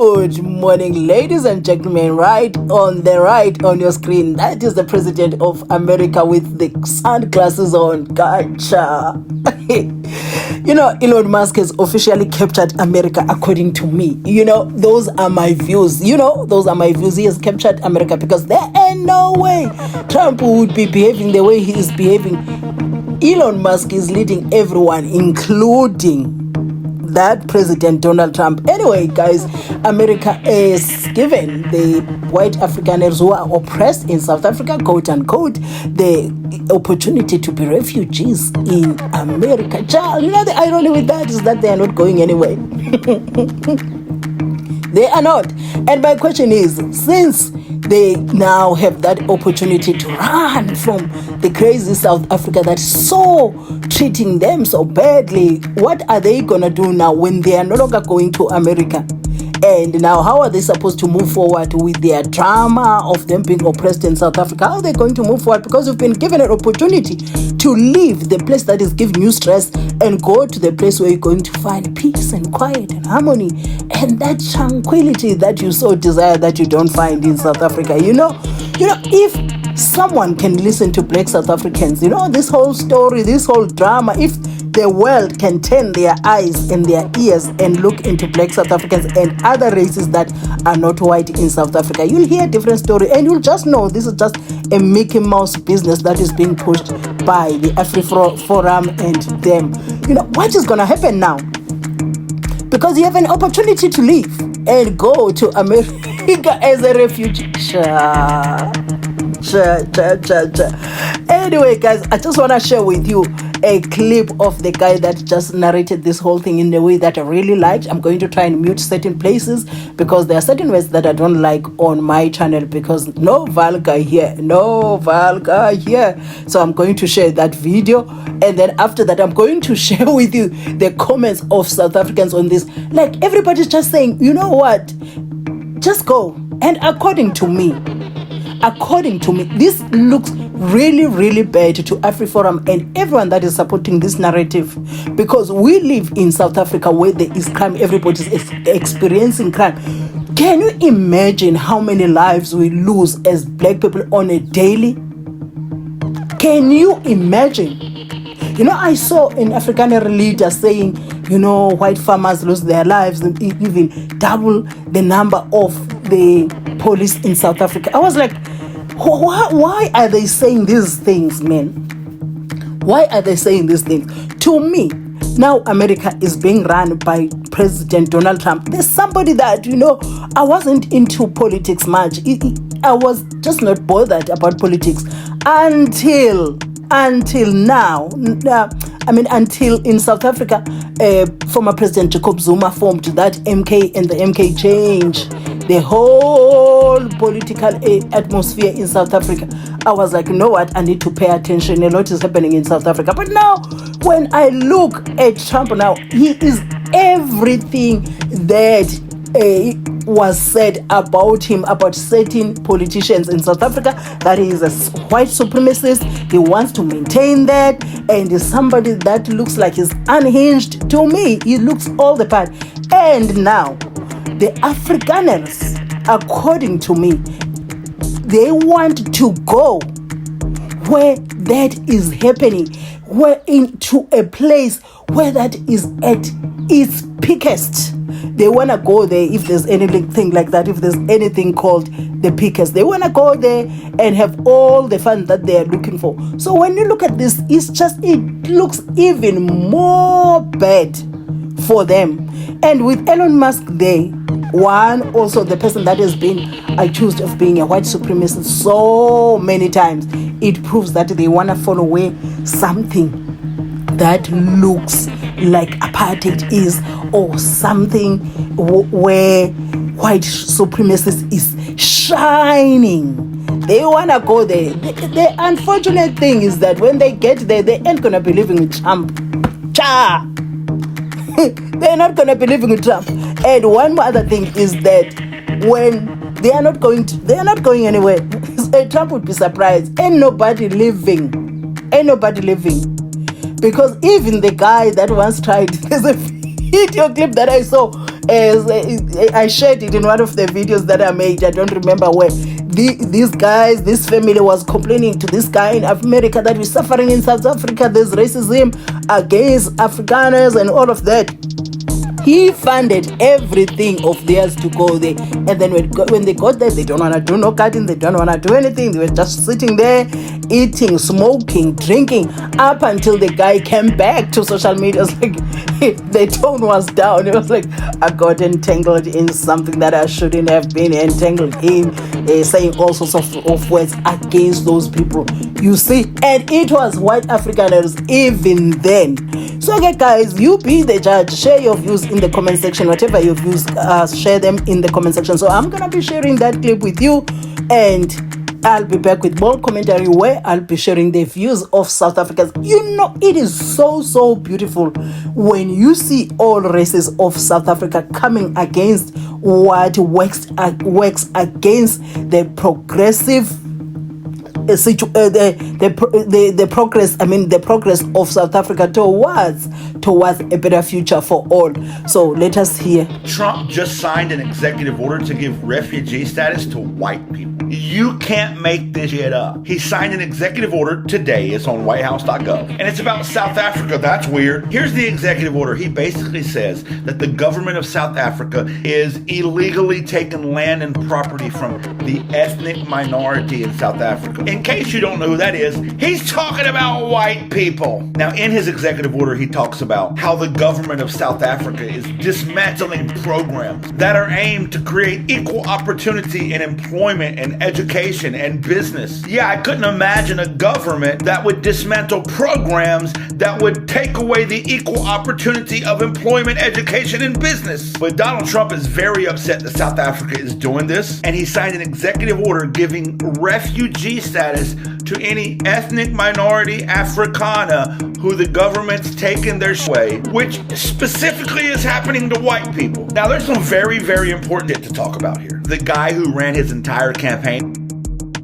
Good morning, ladies and gentlemen. Right on your screen, that is the president of America with the sunglasses on. Gotcha. Elon Musk has officially captured America, according to me. Those are my views. He has captured America because there ain't no way Trump would be behaving the way he is behaving. Elon Musk is leading everyone, including that President Donald Trump. Anyway, guys, America is given the white Afrikaners who are oppressed in South Africa, quote unquote, the opportunity to be refugees in America. The irony with that is that they are not going anywhere. They are not. And my question is, since they now have that opportunity to run from the crazy South Africa that's so treating them so badly, what are they going to do now when they are no longer going to America? And now how are they supposed to move forward with their drama of them being oppressed in South Africa? How are they going to move forward? Because you've been given an opportunity to leave the place that is giving you stress and go to the place where you're going to find peace and quiet and harmony and that tranquility that you so desire that you don't find in South Africa. If someone can listen to Black South Africans, this whole story, this whole drama, if the world can turn their eyes and their ears and look into Black South Africans and other races that are not white in South Africa, you'll hear a different story and you'll just know this is just a Mickey Mouse business that is being pushed by the Afriforum and them. What is going to happen now? Because you have an opportunity to leave and go to America as a refugee. Anyway, guys, I just want to share with you a clip of the guy that just narrated this whole thing in the way that I really liked. I'm going to try and mute certain places because there are certain words that I don't like on my channel because no vulgar here. So I'm going to share that video, and then after that I'm going to share with you the comments of South Africans on this. Like, everybody's just saying, you know what, just go. And according to me, this looks really, really bad to Afriforum and everyone that is supporting this narrative, because we live in South Africa where there is crime, everybody's experiencing crime. Can you imagine how many lives we lose as Black people on a daily? Can you imagine? I saw an Afrikaner leader saying, white farmers lose their lives, and even double the number of the police in South Africa. I was like, why are they saying these things, man? Why are they saying these things? To me, now America is being run by President Donald Trump. There's somebody that, I wasn't into politics much. I was just not bothered about politics until now. Until in South Africa, former President Jacob Zuma formed that MK, and the MK changed the whole political atmosphere in South Africa. I was like, you know what, I need to pay attention. A lot is happening in South Africa. But now, when I look at Trump now, he is everything that was said about him, about certain politicians in South Africa, that he is a white supremacist. He wants to maintain that, and is somebody that looks like he's unhinged. To me, he looks all the part. And now, the Afrikaners, according to me, they want to go where that is happening, where into a place where that is at its peakest. They want to go there if there's anything like that, if there's anything called the peakest. They want to go there and have all the fun that they are looking for. So when you look at this, it looks even more bad for them. And with Elon Musk there, one, also the person that has been accused of being a white supremacist so many times, it proves that they want to follow away something that looks like apartheid is, or something where white supremacy is shining. They want to go there. The unfortunate thing is that when they get there, they ain't going to be living with Trump. They're not going to be living with Trump. And one other thing is that when they are not going anywhere. Trump would be surprised. Ain't nobody living. Because even the guy that once tried, there's a video clip that I saw, As I shared it in one of the videos that I made, I don't remember where. These guys, this family was complaining to this guy in America that we're suffering in South Africa. There's racism against Afrikaners and all of that. He funded everything of theirs to go there. And then when they got there, they don't want to do no cutting. They don't want to do anything. They were just sitting there, eating, smoking, drinking, up until the guy came back to social media. It was like, the tone was down. It was like, I got entangled in something that I shouldn't have been entangled in, saying all sorts of words against those people. You see? And it was white Afrikaners even then. So, okay, guys, you be the judge. Share your views in the comment section. Whatever your views, share them in the comment section. So I'm gonna be sharing that clip with you, and I'll be back with more commentary where I'll be sharing the views of South Africans. You know, it is so beautiful when you see all races of South Africa coming against what works against the progressive the progress, I mean the progress of South Africa towards a better future for all. So let us hear. Trump just signed an executive order to give refugee status to white people. You can't make this shit up. He signed an executive order today. It's on whitehouse.gov. And it's about South Africa. That's weird. Here's the executive order. He basically says that the government of South Africa is illegally taking land and property from the ethnic minority in South Africa. In case you don't know who that is, he's talking about white people. Now, in his executive order, he talks about how the government of South Africa is dismantling programs that are aimed to create equal opportunity in employment and education and business. Yeah, I couldn't imagine a government that would dismantle programs that would take away the equal opportunity of employment, education, and business. But Donald Trump is very upset that South Africa is doing this, and he signed an executive order giving refugee status to any ethnic minority Afrikaner who the government's taken their way, which specifically is happening to white people. Now, there's some very important shit to talk about here. The guy who ran his entire campaign,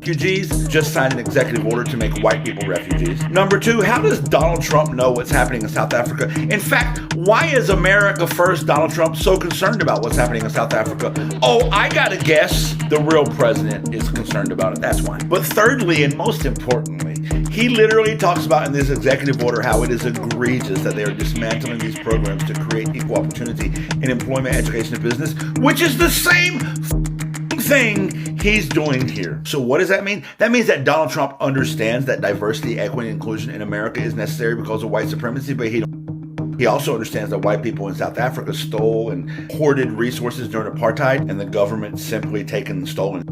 refugees, just signed an executive order to make white people refugees. Number two, how does Donald Trump know what's happening in South Africa? In fact, why is America First Donald Trump so concerned about what's happening in South Africa? Oh, I gotta guess the real president is concerned about it. That's why. But thirdly, and most importantly, he literally talks about in this executive order how it is egregious that they are dismantling these programs to create equal opportunity in employment, education, and business, which is the same thing he's doing here. So what does that mean? That means that Donald Trump understands that diversity, equity, and inclusion in America is necessary because of white supremacy, but he also understands that white people in South Africa stole and hoarded resources during apartheid, and the government simply taken and stolen.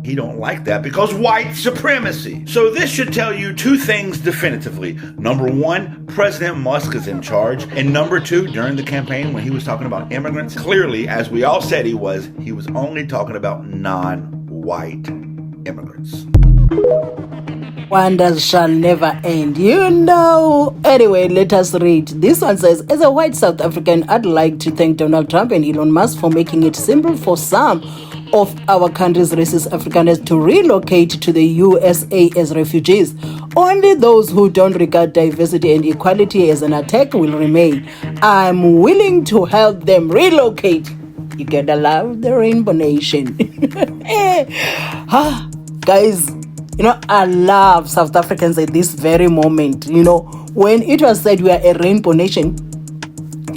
He don't like that because white supremacy. So this should tell you two things definitively. Number one, President Musk is in charge. And number two, during the campaign when he was talking about immigrants, clearly, as we all said he was only talking about non-white immigrants. Wonders shall never end, you know. Anyway, let us read. This one says, as a white South African, I'd like to thank Donald Trump and Elon Musk for making it simple for some of our country's racist Afrikaners to relocate to the USA as refugees. Only those who don't regard diversity and equality as an attack will remain. I'm willing to help them relocate. You gotta love the Rainbow Nation. Guys, you know, I love South Africans at this very moment. You know, when it was said we are a Rainbow Nation,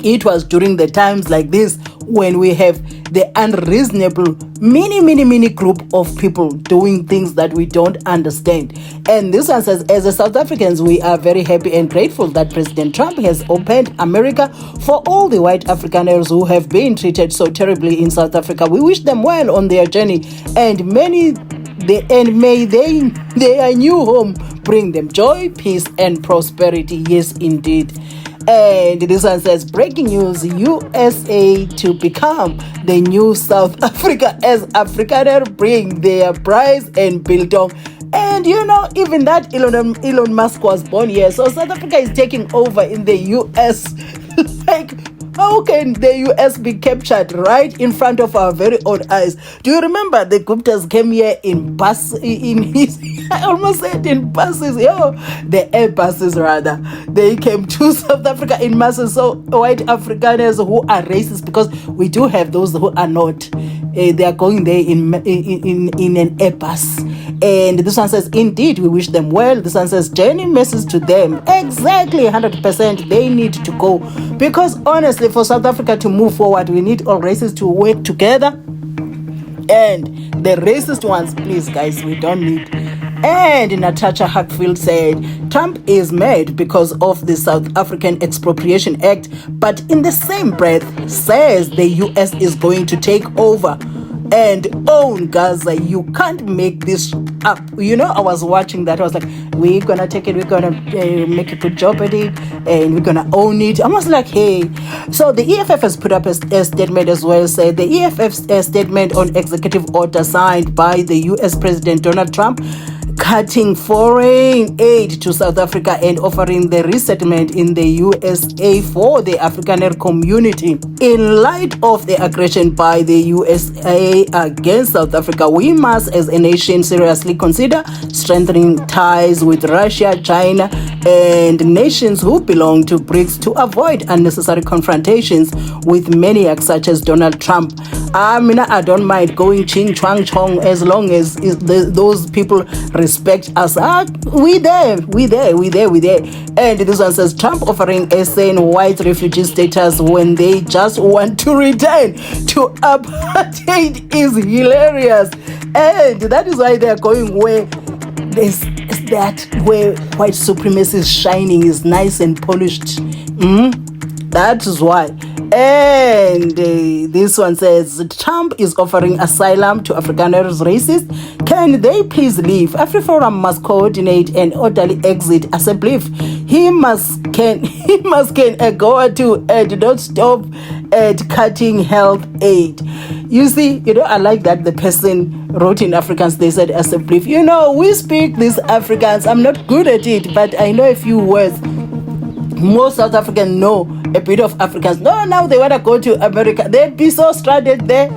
it was during the times like this when we have the unreasonable mini group of people doing things that we don't understand. And this one says, as a South Africans, we are very happy and grateful that President Trump has opened America for all the white Afrikaners who have been treated so terribly in South Africa. We wish them well on their journey, and may their new home bring them joy, peace, and prosperity. Yes, indeed. And this one says, breaking news, USA to become the new South Africa as Afrikaner bring their prize and biltong. And you know, even that Elon Musk was born here. So South Africa is taking over in the US. Like, How can the US be captured right in front of our very own eyes? Do you remember the Guptas came here in I almost said in buses, the air buses rather. They came to South Africa in masses. So white Afrikaners who are racist, because we do have those who are not. They are going there in an air bus. And this one says, indeed, we wish them well. This one says, journey message to them. Exactly, 100%. They need to go. Because honestly, for South Africa to move forward, we need all races to work together. And the racist ones, please, guys, we don't need. And Natasha Hackfield said, Trump is mad because of the South African Expropriation Act, but in the same breath says the US is going to take over and own Gaza. You can't make this up. I was watching that. I was like, we're going to take it. We're going to make a good job at it. And we're going to own it. I was like, hey. So the EFF has put up a statement as well. Said the EFF statement on executive order signed by the US President Donald Trump, cutting foreign aid to South Africa and offering the resettlement in the USA for the Afrikaner community. In light of the aggression by the USA against South Africa, we must as a nation seriously consider strengthening ties with Russia, China, and nations who belong to BRICS to avoid unnecessary confrontations with maniacs such as Donald Trump. I don't mind going ching chuang chong as long as those people respect us. We there. And this one says, Trump offering SN white refugee status when they just want to return to apartheid is hilarious. And that is why they are going where where white supremacy is shining, is nice and polished. That is why. And this one says, Trump is offering asylum to Afrikaners racists. Can they please leave? Afriforum must coordinate an orderly exit as a belief. He must can go to and don't stop at cutting health aid. You see, I like that the person wrote in Afrikaans, they said as a belief. We speak these Afrikaans. I'm not good at it, but I know a few words. Most South Africans know a bit of Afrikaans. No, now they want to go to America. They'd be so stranded there.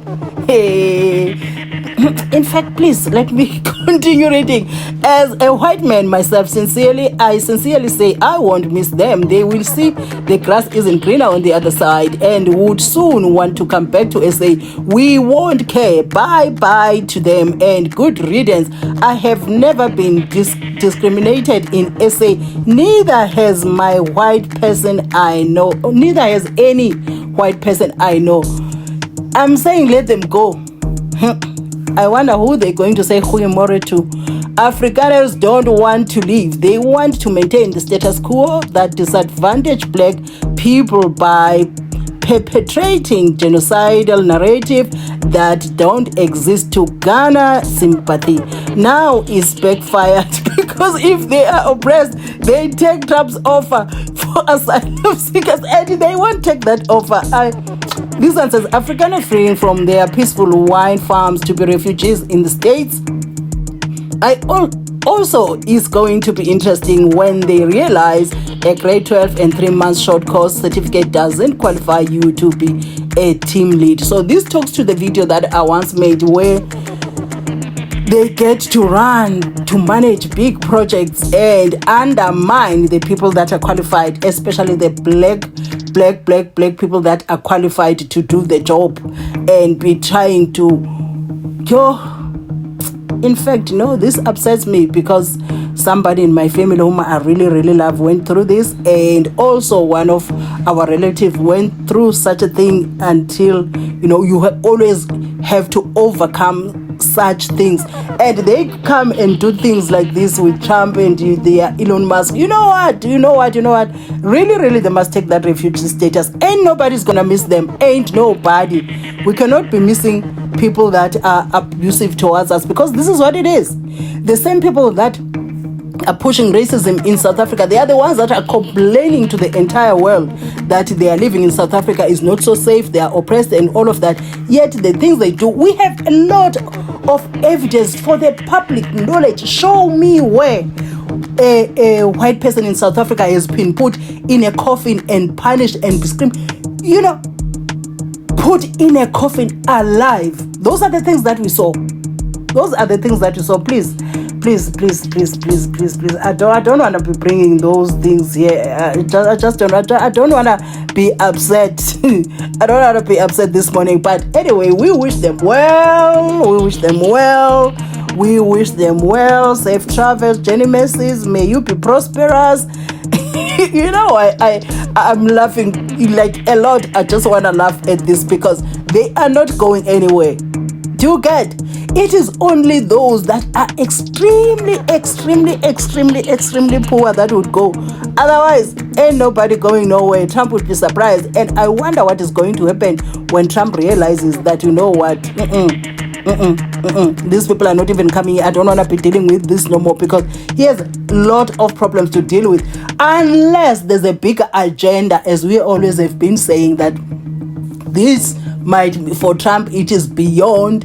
Hey. In fact, please, let me continue reading. As a white man myself, I sincerely say I won't miss them. They will see the grass isn't greener on the other side and would soon want to come back to SA. We won't care. Bye-bye to them and good riddance. I have never been discriminated in SA. Neither has my white person I know. Neither has any white person I know. I'm saying let them go. I wonder who they're going to say Huyemore to. Afrikaners don't want to leave. They want to maintain the status quo that disadvantage black people by perpetrating genocidal narrative that don't exist to garner sympathy. Now is backfired because if they are oppressed, they take Trump's offer for asylum seekers and they won't take that offer. This one says, Afrikaners fleeing from their peaceful wine farms to be refugees in the States. Also is going to be interesting when they realize a grade 12 and 3 months short course certificate doesn't qualify you to be a team lead. So this talks to the video that I once made where they get to run, to manage big projects and undermine the people that are qualified, especially the black people that are qualified to do the job and be trying to in fact, this upsets me because somebody in my family whom I really, really love went through this, and also one of our relatives went through such a thing until, you always have to overcome such things. And they come and do things like this with Trump and their Elon Musk. You know what? Really, really, they must take that refugee status. Ain't nobody's gonna miss them. Ain't nobody. We cannot be missing people that are abusive towards us, because this is what it is. The same people that are pushing racism in South Africa, they are the ones that are complaining to the entire world that they are living in South Africa is not so safe, they are oppressed and all of that. Yet the things they do, we have a lot of evidence for the public knowledge. Show me where a white person in South Africa has been put in a coffin and punished and screamed. put in a coffin alive. Those are the things that we saw. Those are the things that you saw. Please. I don't want to be bringing those things here. I don't want to be upset. I don't want to be upset this morning. But anyway, we wish them well. We wish them well. Safe travels, Jenny Messes. May you be prosperous. I'm laughing like a lot. I just want to laugh at this because they are not going anywhere. Do you get? It is only those that are extremely poor that would go. Otherwise, ain't nobody going nowhere. Trump would be surprised. And I wonder what is going to happen when Trump realizes that, you know what, these people are not even coming. I don't want to be dealing with this no more because he has a lot of problems to deal with. Unless there's a bigger agenda, as we always have been saying, that this might, for Trump, it is beyond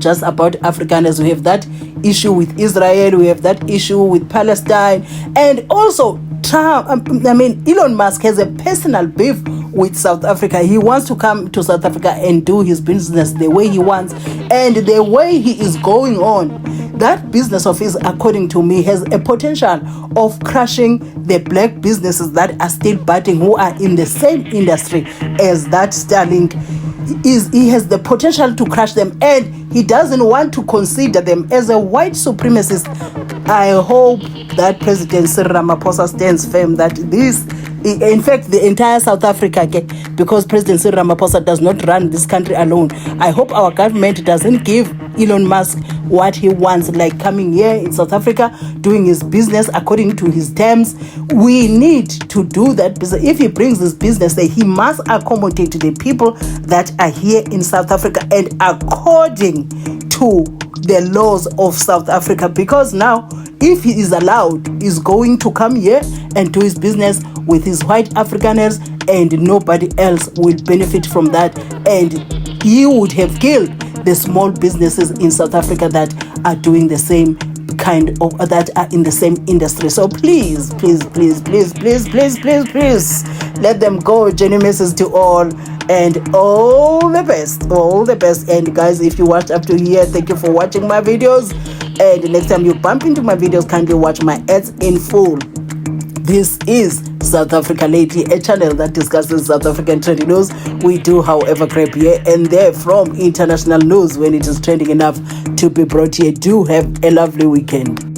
just about Afrikaners. We have that issue with Israel, we have that issue with Palestine, and also Elon Musk has a personal beef with South Africa. He wants to come to South Africa and do his business the way he wants, and the way he is going on, that business of his, according to me, has a potential of crushing the black businesses that are still batting, who are in the same industry as that Starlink is. He has the potential to crush them, and he doesn't want to consider them as a white supremacist. I hope that President Cyril Ramaphosa stands firm that this, in fact, the entire South Africa, because President Cyril Ramaphosa does not run this country alone. I hope our government doesn't give Elon Musk what he wants, like coming here in South Africa, doing his business according to his terms. We need to do that business. If he brings this business, he must accommodate the people that are here in South Africa and according to the laws of South Africa, because now if he is allowed, he's going to come here and do his business with his white Afrikaners, and nobody else will benefit from that, and he would have killed the small businesses in South Africa that are doing the same kind of, that are in the same industry. So please, let them go. Jenny Messes to all, and all the best. And guys, if you watched up to here, thank you for watching my videos, and next time you bump into my videos, kindly watch my ads in full. This is South Africa Lately, a channel that discusses South African trending news. We do, however, grab here and there from international news when it is trending enough to be brought here. Do have a lovely weekend.